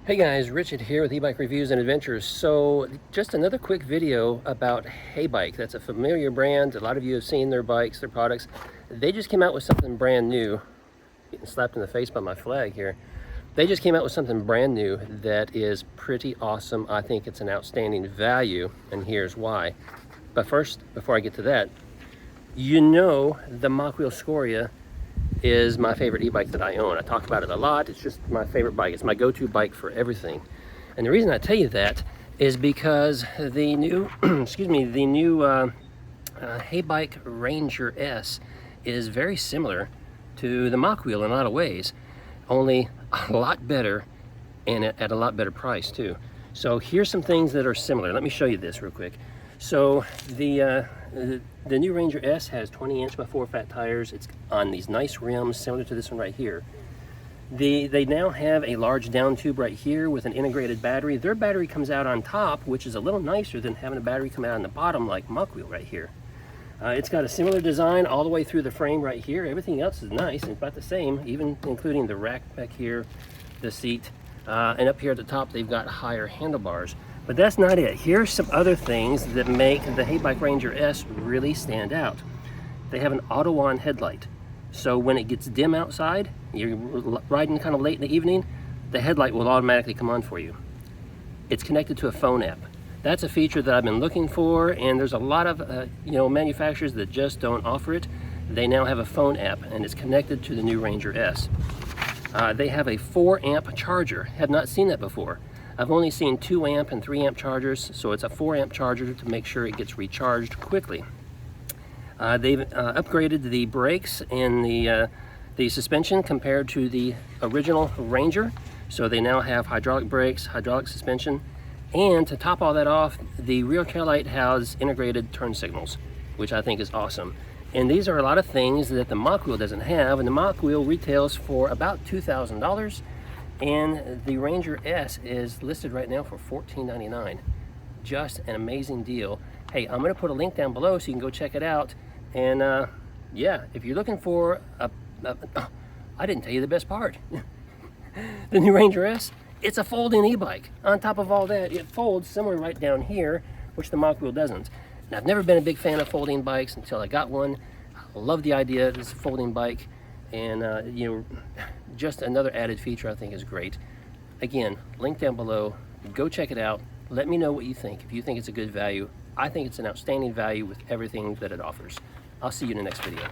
Hey guys, Richard here with HeyBike Reviews and Adventures. So just another quick video about HeyBike. That's a familiar brand. A lot of you have seen their bikes, their products. They just came out with something brand new. Getting slapped in the face by my flag here. They just came out with something brand new that is pretty awesome. I think it's an outstanding value, and here's why. But first, before I get to that, you know the Mokwheel Scoria is my favorite e-bike that I own. I talk about it a lot. It's just my favorite bike. It's my go-to bike for everything. And the reason I tell you that is because the new, the new HeyBike Ranger S is very similar to the Mokwheel in a lot of ways, only a lot better and at a lot better price too. So here's some things that are similar. Let me show you this real quick. So the new Ranger S has 20" by 4" fat tires. It's on these nice rims similar to this one right here. They now have a large down tube right here with an integrated battery. Their battery comes out on top, which is a little nicer than having a battery come out on the bottom like Mokwheel right here. It's got a similar design all the way through the frame right here. Everything else is nice and about the same, even including the rack back here, the seat, and up here at the top they've got higher handlebars. But that's not it. Here's some other things that make the HeyBike Ranger S really stand out. They have an auto-on headlight. So when it gets dim outside, you're riding kind of late in the evening, the headlight will automatically come on for you. It's connected to a phone app. That's a feature that I've been looking for, and there's a lot of manufacturers that just don't offer it. They now have a phone app, and it's connected to the new Ranger S. They have a 4-amp charger. Have not seen that before. I've only seen 2-amp and 3-amp chargers, so it's a 4-amp charger to make sure it gets recharged quickly. They've upgraded the brakes and the suspension compared to the original Ranger. So they now have hydraulic brakes, hydraulic suspension, and to top all that off, the rear taillight has integrated turn signals, which I think is awesome. And these are a lot of things that the Mokwheel doesn't have, and the Mokwheel retails for about $2,000. And the Ranger S is listed right now for $14.99. Just an amazing deal. Hey, I'm going to put a link down below so you can go check it out. And yeah, if you're looking for I didn't tell you the best part. The new Ranger S, it's a folding e-bike. On top of all that, it folds similar right down here, which the Mokwheel doesn't. And I've never been a big fan of folding bikes until I got one. I love the idea of this folding bike. And just another added feature I think is great. Again, link down below. Go check it out. Let me know what you think. If you think it's a good value, I think it's an outstanding value with everything that it offers. I'll see you in the next video.